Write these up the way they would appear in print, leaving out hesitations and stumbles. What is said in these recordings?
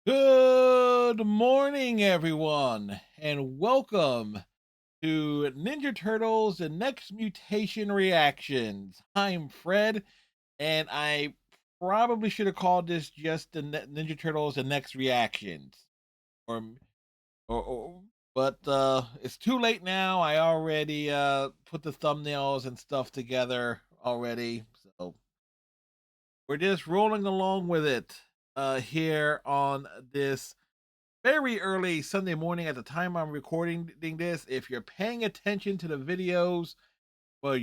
Good morning, everyone, and welcome to Ninja Turtles: The Next Mutation Reactions. I'm Fred, and I probably should have called this just the Ninja Turtles: The Next Reactions, or or but it's too late now. I already put the thumbnails and stuff together already, so we're just rolling along with it here on this very early Sunday morning at the time I'm recording this. If you're paying attention to the videos, well,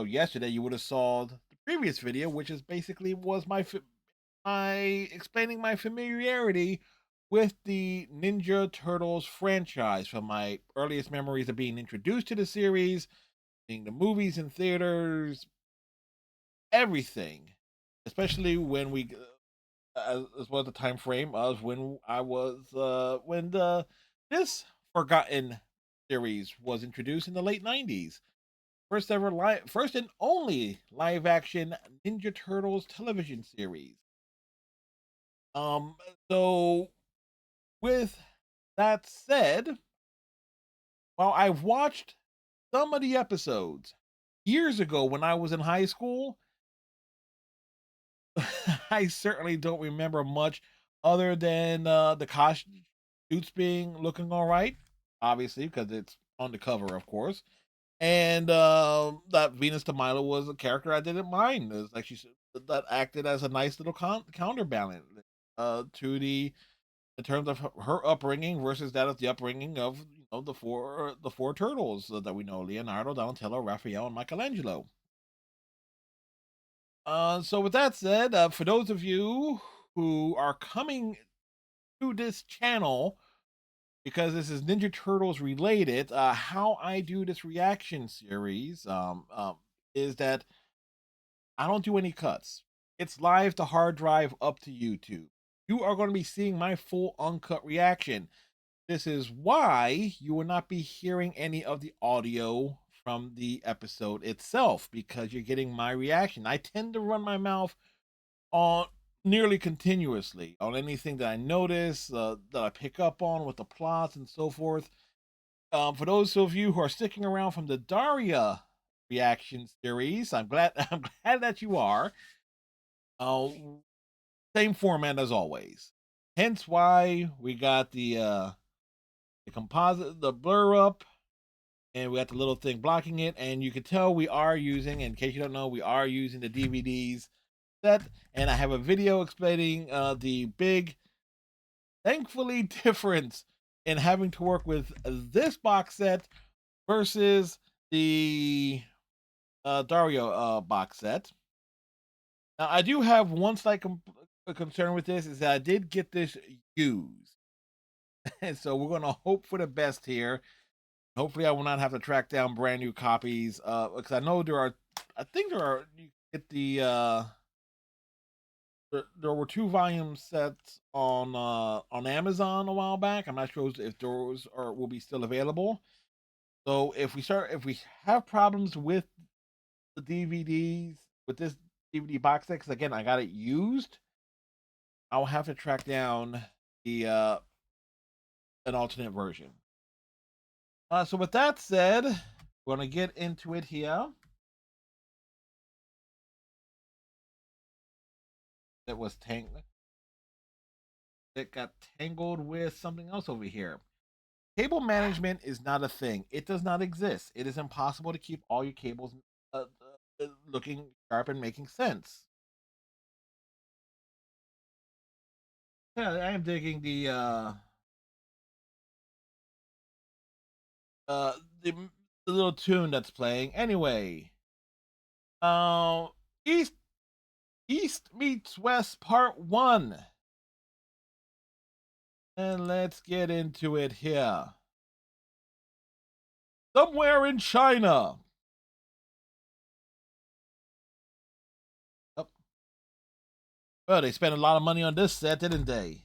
yesterday you would have saw the previous video, which is basically was my explaining my familiarity with the Ninja Turtles franchise from my earliest memories of being introduced to the series, seeing the movies in theaters, everything, especially when we as well as the time frame of when I was when the this forgotten series was introduced in the late 90s. First and only live action Ninja Turtles television series. Um so with that said, while I've watched some of the episodes years ago when I was in high school, I certainly don't remember much other than the costume suits being looking all right, obviously because it's on the cover, of course. And that Venus de Milo was a character I didn't mind. It's like that acted as a nice little counterbalance to the in terms of her upbringing versus that of the upbringing of the four turtles that we know: Leonardo, Donatello, Raphael, and Michelangelo. So with that said, for those of you who are coming to this channel because this is Ninja Turtles related, how I do this reaction series is that I don't do any cuts. It's live to hard drive up to YouTube. You are going to be seeing my full uncut reaction. This is why you will not be hearing any of the audio from the episode itself because you're getting my reaction. I tend to run my mouth on nearly continuously on anything that I notice, that I pick up on with the plots and so forth. For those of you who are sticking around from the Daria reaction series, I'm glad I'm glad that you are. Uh, Same format as always. Hence why we got the composite, the blur up, and we got the little thing blocking it. And you can tell we are using, in case you don't know, we are using the DVDs set. And I have a video explaining the big, thankfully, difference in having to work with this box set versus the Dario box set. Now, I do have one slight concern with this is that I did get this used, and so we're going to hope for the best here. Hopefully, I will not have to track down brand new copies because I know there are. I think there are. You get there were two volume sets on Amazon a while back. I'm not sure if those are will be still available. So if we have problems with the DVDs with this DVD box set, because again I got it used, I'll have to track down the an alternate version. So with that said, we're gonna get into it here. It was it got tangled with something else over here. Cable management is not a thing. It does not exist. It is impossible to keep all your cables looking sharp and making sense. Yeah, I am digging uh the, the little tune that's playing. Anyway, uh, East East meets West Part One, and let's get into it here. Somewhere in China. Oh, well, they spent a lot of money on this set, didn't they?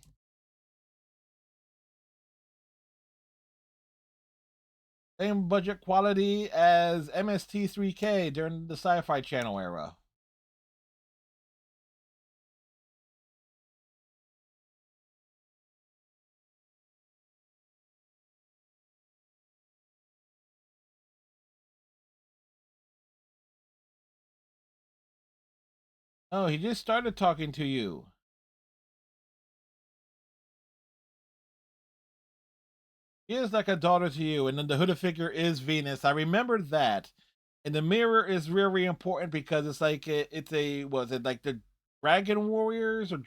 Same budget quality as MST3K during the Sci-Fi Channel era. Oh, he just started talking to you. He is like a daughter to you, and then the hooded figure is Venus. I remember that. And the mirror is very important because it's like it's a was it like the Dragon Warriors or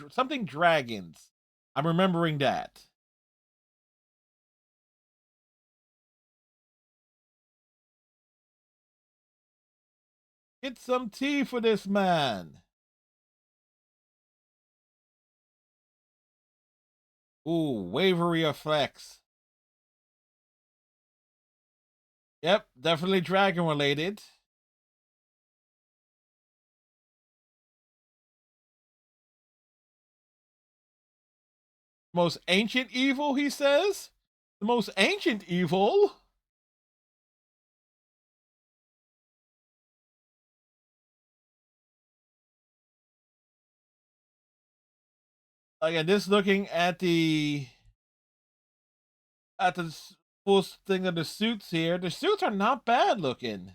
something dragons. I'm remembering that. Get some tea for this man. Ooh, wavery effects. Yep, definitely dragon related. Most ancient evil, he says. The most ancient evil. Again, this looking at the full thing of the suits here. The suits are not bad looking.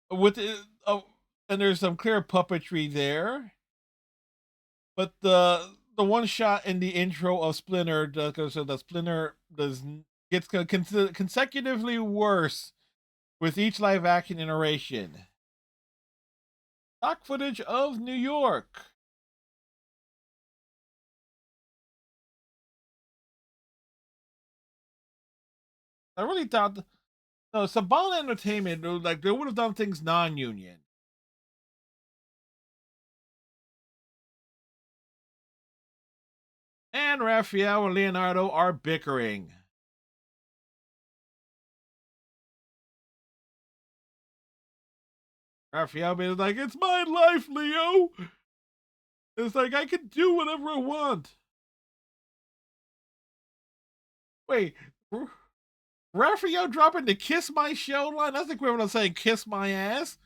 With and there's some clear puppetry there. But the one shot in the intro of Splinter does so the Splinter does gets consecutively worse with each live action iteration. Stock footage of New York. I really thought no Saban Entertainment like they would have done things non-union. And Raphael and Leonardo are bickering. Raphael is like, "It's my life, Leo. It's like I can do whatever I want." Wait, Raphael dropping the "kiss my show" line? That's the equivalent of saying "kiss my ass."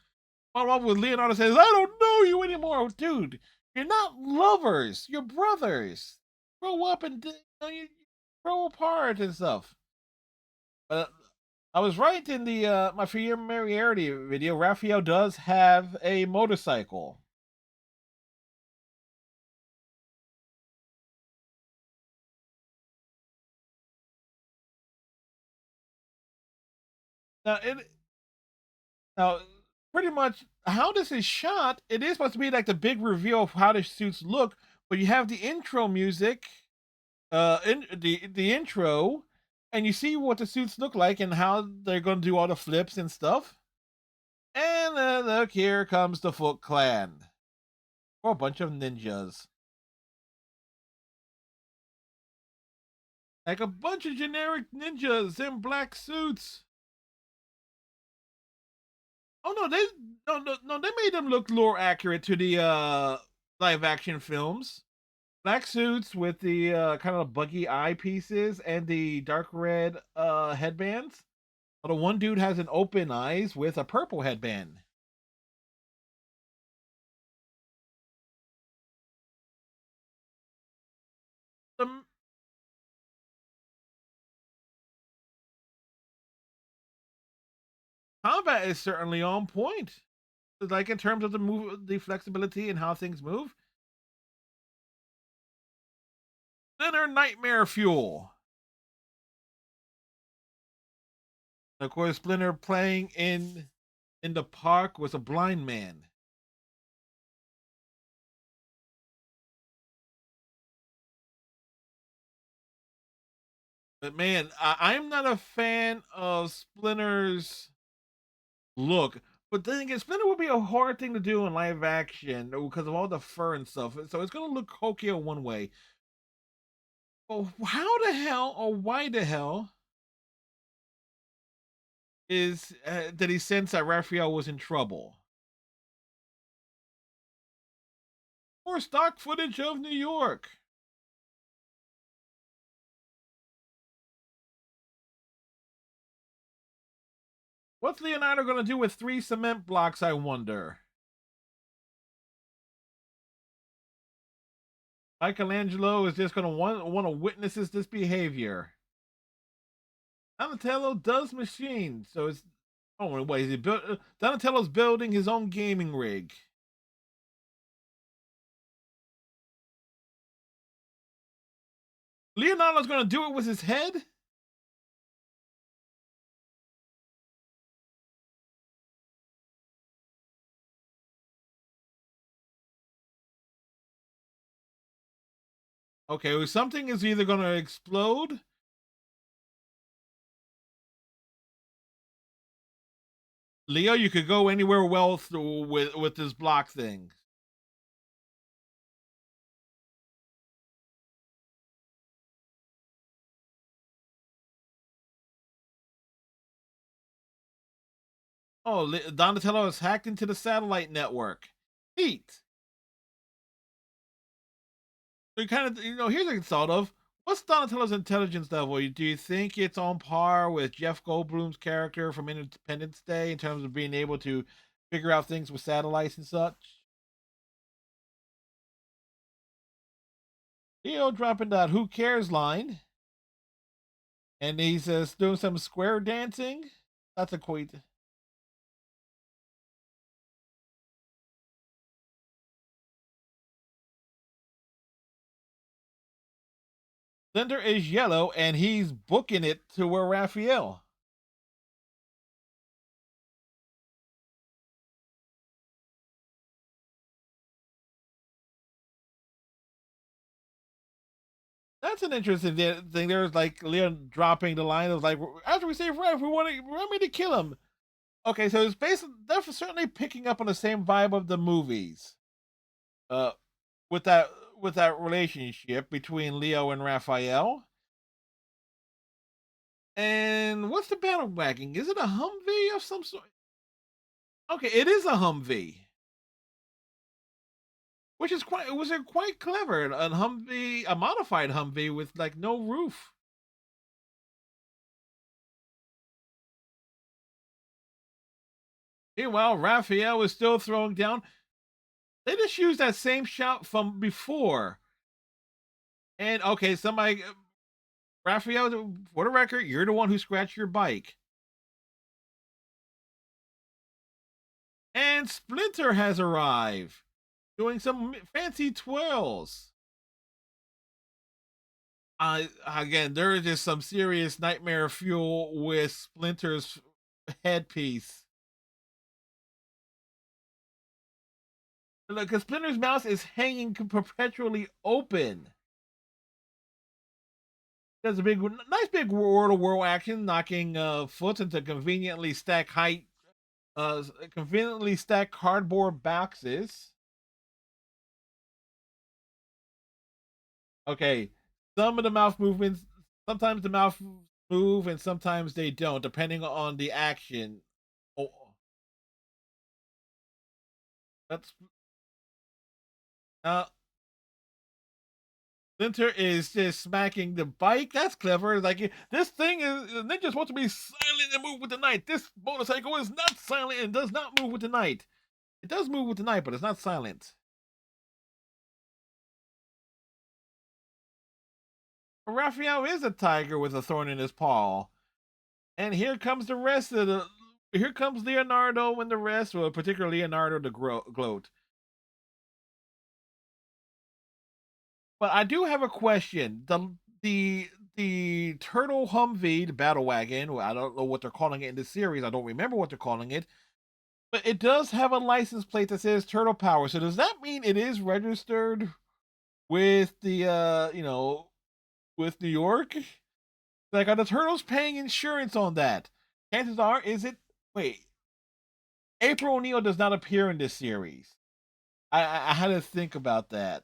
Follow up with Leonardo says, "I don't know you anymore, dude. You're not lovers. You're brothers. Grow up and you grow apart and stuff." But I was right in the my familiarity video. Raphael does have a motorcycle. Now it now pretty much how this is shot. It is supposed to be like the big reveal of how the suits look, but you have the intro music in the intro, and you see what the suits look like and how they're going to do all the flips and stuff. And look, here comes the Foot Clan, or a bunch of ninjas, like a bunch of generic ninjas in black suits. Oh no, they made them look more accurate to the live action films. Black suits with the kind of buggy eye pieces and the dark red headbands. Well, the one dude has an open eyes with a purple headband. The combat is certainly on point. Like in terms of the flexibility and how things move. Then they're nightmare fuel. And of course, Splinter playing in the park was a blind man. But man, I'm not a fan of Splinter's look. But then again, Splinter would be a hard thing to do in live action because of all the fur and stuff. So it's gonna look hokey one way. But how the hell or why the hell is did he sense that Raphael was in trouble? More stock footage of New York. What's Leonardo going to do with 3 cement blocks, I wonder? Michelangelo is just going to want to witness this behavior. Donatello does machines, so it's Oh, wait, is he built? Donatello's building his own gaming rig. Leonardo's going to do it with his head. Okay, well, something is either going to explode. Leo, you could go anywhere well through with this block thing. Oh, Donatello is hacked into the satellite network. Neat. So you kind of, here's a thought of what's Donatello's intelligence level? Do you think it's on par with Jeff Goldblum's character from Independence Day in terms of being able to figure out things with satellites and such? Leo dropping that "Who cares" line, and he's doing some square dancing. That's a quaint. Cinder is yellow, and he's booking it to where Raphael. That's an interesting thing. There's like Leon dropping the line of like, after we save Rev, we want me to kill him. Okay, so it's basically they're certainly picking up on the same vibe of the movies. Uh, with that with that relationship between Leo and Raphael. And what's the battle wagon? Is it a Humvee of some sort? Okay, it is a Humvee, which is quite clever. A Humvee, a modified Humvee with like no roof. Meanwhile, Raphael is still throwing down. They just used that same shout from before. And okay, somebody, Raphael, for the record, you're the one who scratched your bike. And Splinter has arrived, doing some fancy twirls. Again, there is just some serious nightmare fuel with Splinter's headpiece. Look, because Splinter's mouth is hanging perpetually open. There's a nice big world of world action, knocking Foot into conveniently stacked cardboard boxes. Okay, some of the mouth movements, sometimes the mouth move and sometimes they don't, depending on the action. Oh, that's uh, Splinter is just smacking the bike. That's clever. Like this thing is ninja supposed to be silent and move with the night. This motorcycle is not silent and does not move with the night. It does move with the night, but it's not silent. Raphael is a tiger with a thorn in his paw. And here comes the rest of the. Here comes Leonardo and the rest, well, particularly Leonardo the gloat. But I do have a question. The Turtle Humvee, the battle wagon. Well, I don't know what they're calling it in the series. I don't remember what they're calling it. But it does have a license plate that says Turtle Power. So does that mean it is registered with the with New York? Like, are the turtles paying insurance on that? Chances are, is it? Wait, April O'Neil does not appear in this series. I had to think about that.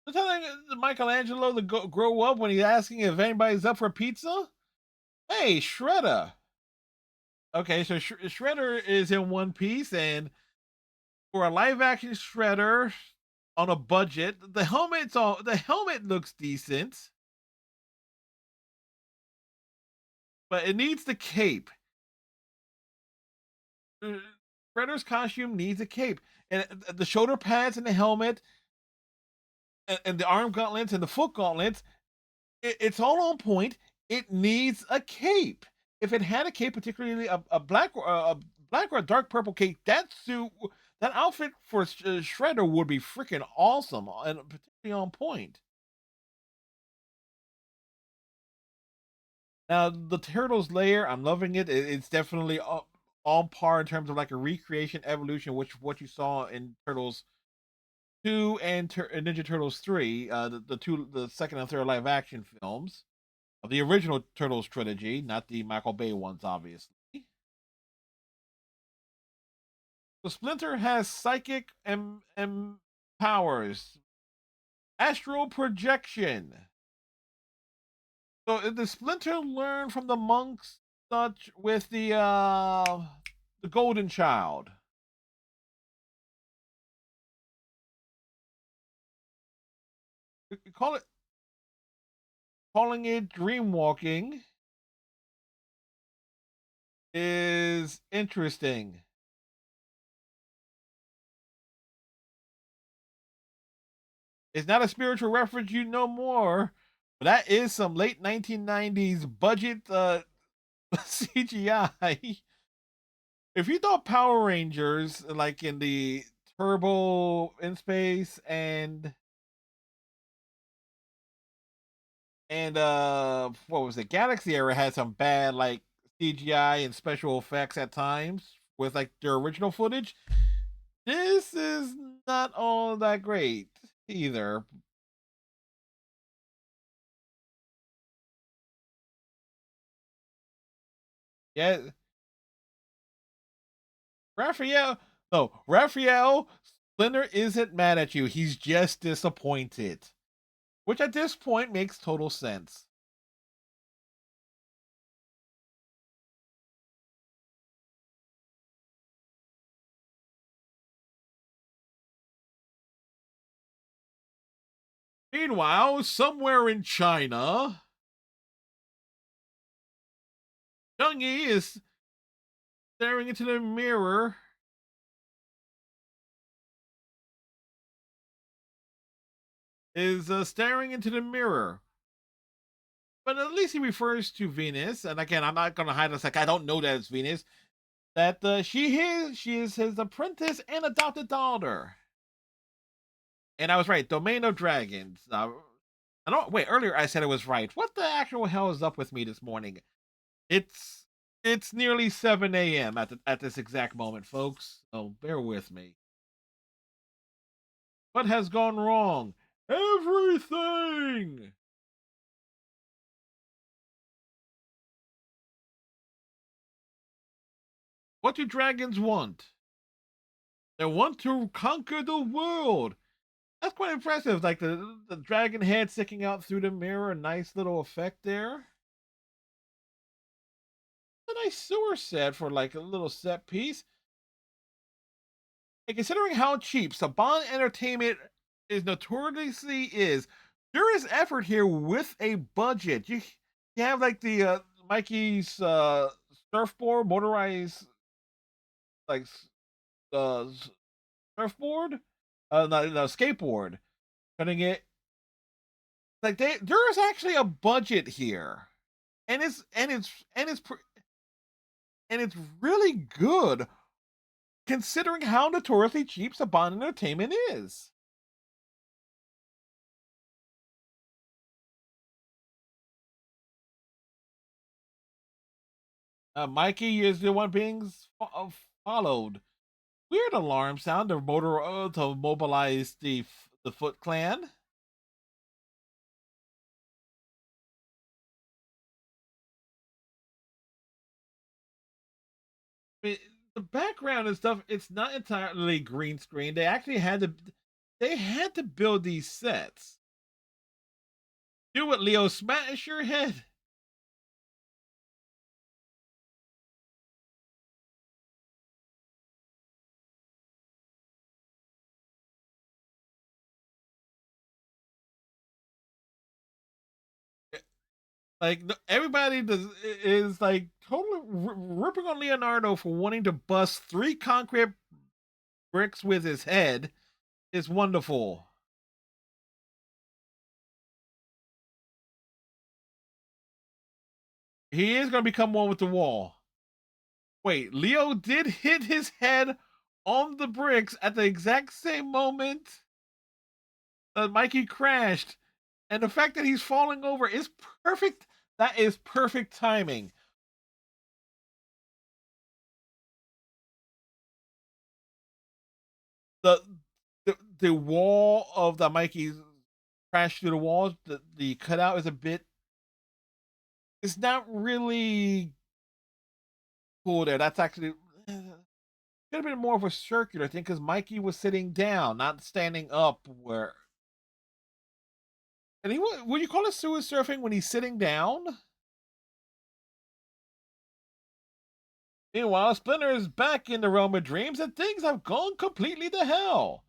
They're telling Michelangelo to grow up when he's asking if anybody's up for pizza. Hey, Shredder. Okay, so Shredder is in One Piece, and for a live action Shredder on a budget, the helmet looks decent, but it needs the cape. Shredder's costume needs a cape, and the shoulder pads and the helmet, and the arm gauntlets and the foot gauntlets. It's all on point. It needs a cape. If it had a cape, particularly a black or a dark purple cape, that outfit for Shredder would be freaking awesome and particularly on point. Now the Turtles layer, I'm loving it. It's definitely on par in terms of like a recreation evolution, which what you saw in Turtles 2 and Ninja Turtles 3, the second and third live action films of the original Turtles trilogy, not the Michael Bay ones, obviously. So Splinter has psychic and powers, astral projection. So the Splinter learn from the monks, such with the Golden Child. We call it calling it dream walking is interesting. It's not a spiritual reference, you know more. But that is some late 1990s budget CGI. If you thought Power Rangers, like in the Turbo in Space and what was it, Galaxy era had some bad like CGI and special effects at times with like their original footage. This is not all that great either. Yeah, Raphael. No, Raphael Splinter isn't mad at you. He's just disappointed, which at this point makes total sense. Meanwhile, somewhere in China, Young Yi is staring into the mirror. Is staring into the mirror, but at least he refers to Venus. And again, I'm not going to hide this. Like I don't know that it's Venus. That she is his apprentice and adopted daughter. And I was right. Domain of Dragons. I don't wait. Earlier I said it was right. What the actual hell is up with me this morning? It's it's nearly 7 a.m. at this exact moment, folks. So bear with me. What has gone wrong? Everything. What do dragons want? They want to conquer the world. That's quite impressive. Like the dragon head sticking out through the mirror, a nice little effect there. A nice sewer set for like a little set piece. And considering how cheap Saban Entertainment is notoriously is, there is effort here with a budget. You have like the Mikey's surfboard, motorized like uh surfboard, no skateboard, cutting it like there is actually a budget here, and it's really good considering how notoriously cheap Saban Entertainment is. Mikey is the one being followed. Weird alarm sound to mobilize the Foot Clan. I mean, the background and stuff, it's not entirely green screen. They had to build these sets. Do what Leo smash your head. Like everybody is like totally ripping on Leonardo for wanting to bust 3 concrete bricks with his head. Is wonderful. He is going to become one with the wall. Wait, Leo did hit his head on the bricks at the exact same moment that Mikey crashed. And the fact that he's falling over is perfect. That is perfect timing. The the wall of the Mikey's crash through the walls, the cutout is a bit, it's not really cool there. That's actually could have been more of a circular thing because Mikey was sitting down, not standing up. Where and he would you call it suicide surfing when he's sitting down? Meanwhile, Splinter is back in the realm of dreams, and things have gone completely to hell.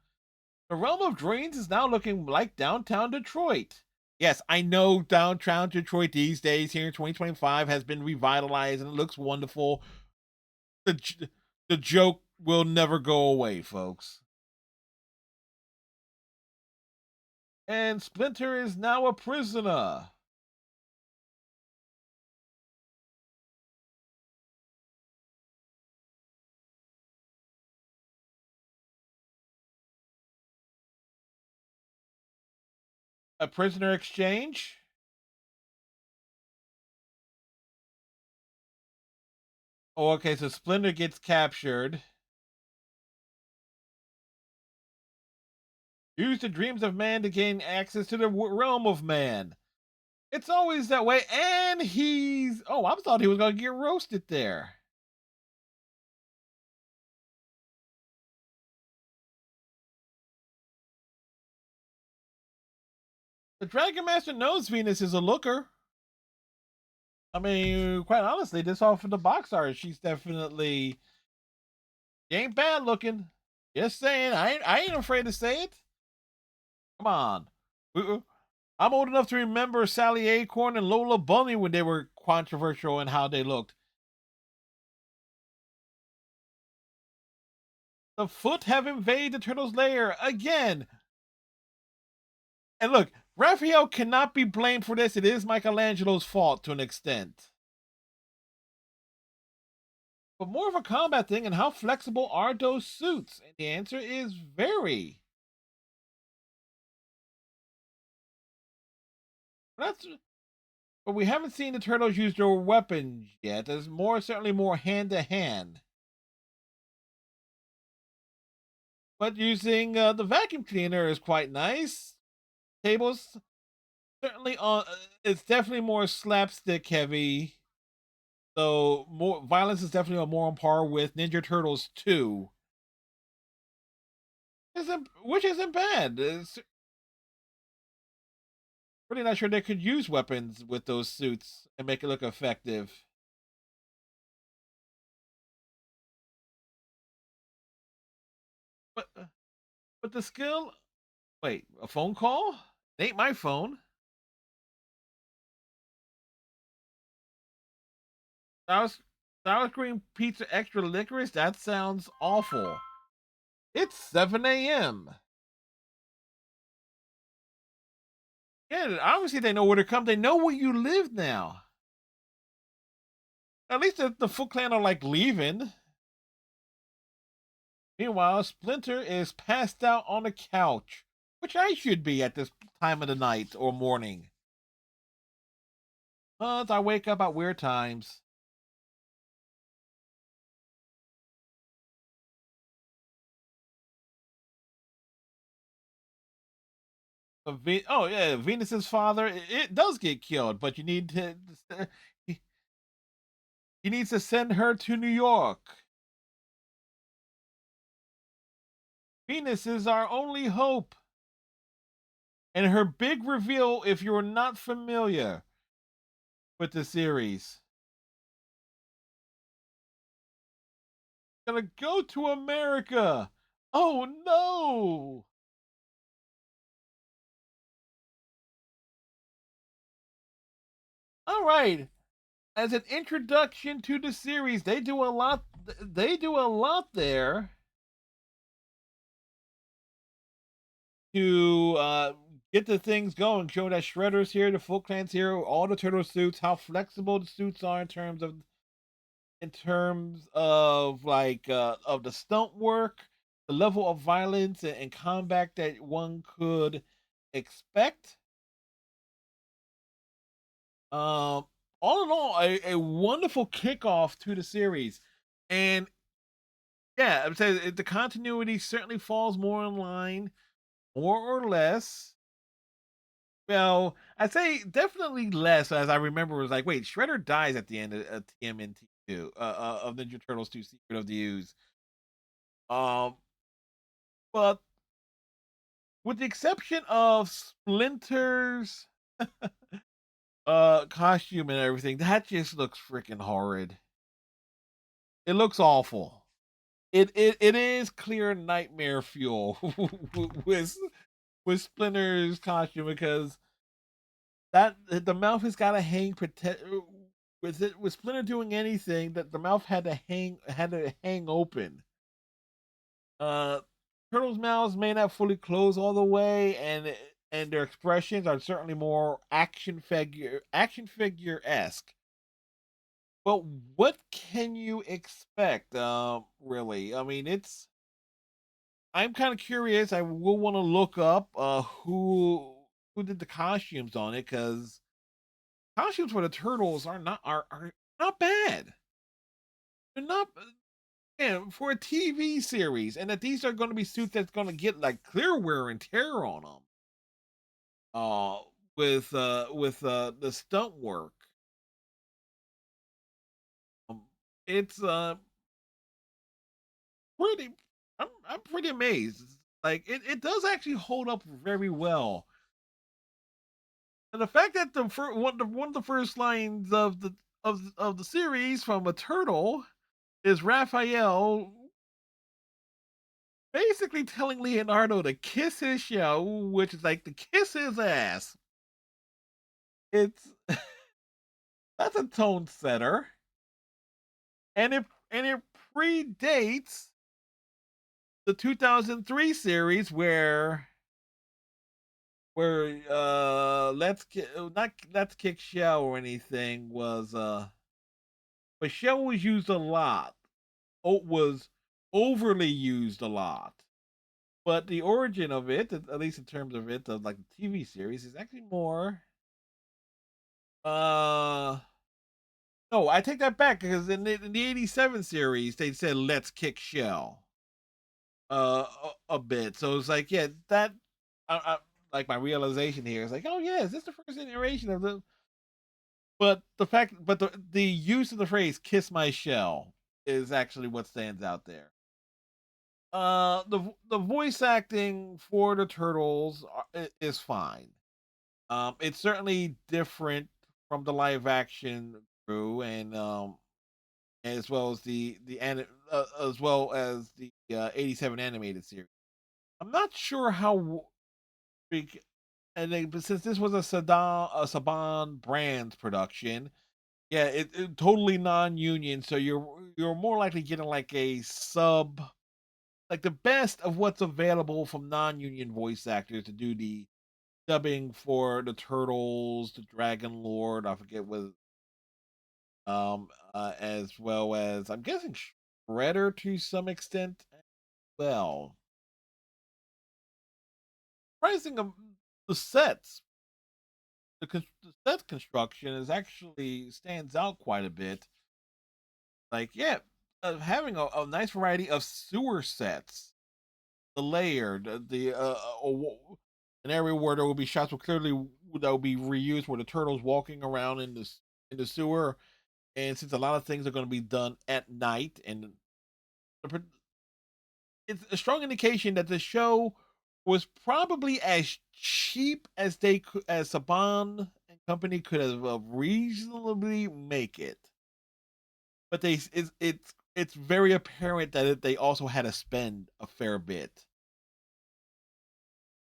The realm of dreams is now looking like downtown Detroit. Yes, I know downtown Detroit these days here in 2025 has been revitalized and it looks wonderful. The the joke will never go away, folks. And Splinter is now a prisoner. A prisoner exchange? Oh, okay, so Splinter gets captured. Use the dreams of man to gain access to the realm of man. It's always that way. And he's. Oh, I thought he was going to get roasted there. The Dragon Master knows Venus is a looker. I mean, quite honestly, this off of the box art, she's definitely. She ain't bad looking. Just saying. I ain't afraid to say it. Come on. I'm old enough to remember Sally Acorn and Lola Bunny when they were controversial in how they looked. The Foot have invaded the turtle's lair again. And look, Raphael cannot be blamed for this. It is Michelangelo's fault to an extent. But more of a combat thing, and how flexible are those suits? And the answer is very. That's but we haven't seen the turtles use their weapons yet. There's certainly more hand to hand. But using the vacuum cleaner is quite nice. Tables certainly on. It's definitely more slapstick heavy. So more violence is definitely more on par with Ninja Turtles 2. Which isn't bad. It's really not sure they could use weapons with those suits and make it look effective. But but the skill. Wait, a phone call? It ain't my phone. Sour, sour cream pizza extra licorice? That sounds awful. It's 7 a.m. Yeah, obviously they know where to come. They know where you live now. At least the Foot Clan are like leaving. Meanwhile, Splinter is passed out on a couch, which I should be at this time of the night or morning. But I wake up at weird times. Oh yeah, Venus's father. It does get killed, but you need to. He, he needs to send her to New York. Venus is our only hope. And her big reveal, if you're not familiar with the series, gonna go to America. Oh no! All right. As an introduction to the series, they do a lot. They do a lot there to get the things going. Show that Shredder's here, the Foot Clan's here, all the turtle suits, how flexible the suits are in terms of like of the stunt work, the level of violence and combat that one could expect. Um, all in all, a wonderful kickoff to the series, and yeah, I'm saying the continuity certainly falls more in line, more or less. Well, I'd say definitely less, as I remember, was like, wait, Shredder dies at the end of TMNT two of Ninja Turtles two: Secret of the Ooze. Um, but with the exception of Splinter's costume and everything, that just looks freaking horrid. It looks awful. It is clear nightmare fuel with with Splinter's costume because that the mouth has got to hang protect with it with Splinter doing anything that the mouth had to hang open. Uh, Turtles' mouths may not fully close all the way, and their expressions are certainly more action figure esque. But what can you expect? Really, I mean, it's. I'm kind of curious. I will want to look up who did the costumes on it because costumes for the turtles are not bad. They're not yeah, for a TV series, and that these are going to be suits that's going to get like clear wear and tear on them. Uh, with the stunt work, um, it's pretty. I'm pretty amazed. Like it does actually hold up very well. And the fact that one of the first lines of the series from a turtle is Raphael basically telling Leonardo to kiss his shell, which is like to kiss his ass. It's that's a tone setter, and it predates the 2003 series where not let's kick shell or anything was but shell was used a lot. Oat was overly used a lot. But the origin of it, at least in terms of it, of like the TV series, is actually more. Uh, no, I take that back because in the '87 series they said let's kick shell a bit. So it's like yeah that like my realization here is like oh yeah is this the first iteration of the but the use of the phrase "kiss my shell" is actually what stands out there. The voice acting for the turtles is fine. It's certainly different from the live action crew, and as well as as well as the '87 animated series. I'm not sure how big, but since this was a Saban Brands production, yeah, it totally non-union, so you're more likely getting like a sub, like the best of what's available from non-union voice actors to do the dubbing for the Turtles, the Dragon Lord, I forget what, as well as I'm guessing Shredder to some extent. Well, pricing of the sets, the set construction is actually stands out quite a bit. Like, yeah, having a nice variety of sewer sets, the layered, an area where there will be shots will clearly that will be reused, where the turtles walking around in the sewer, and since a lot of things are going to be done at night, and it's a strong indication that the show was probably as cheap as they could, as Saban and company could have reasonably make it. But it's very apparent that they also had to spend a fair bit.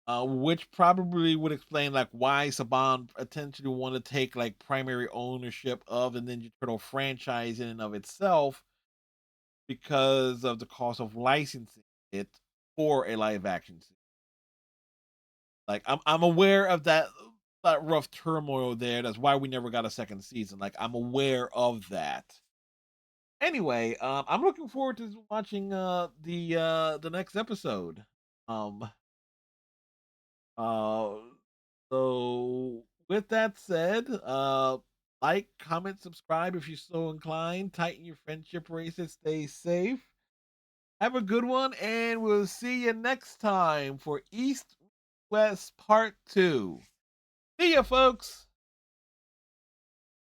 which probably would explain like why Saban potentially want to take like primary ownership of the Ninja Turtle franchise in and of itself because of the cost of licensing it for a live action series. Like I'm aware of that rough turmoil there. That's why we never got a second season. Like I'm aware of that. Anyway, I'm looking forward to watching the next episode. Um uh so with that said, like, comment, subscribe if you're so inclined, tighten your friendship bracelets, stay safe. Have a good one, and we'll see you next time for East West Part 2. See ya, folks.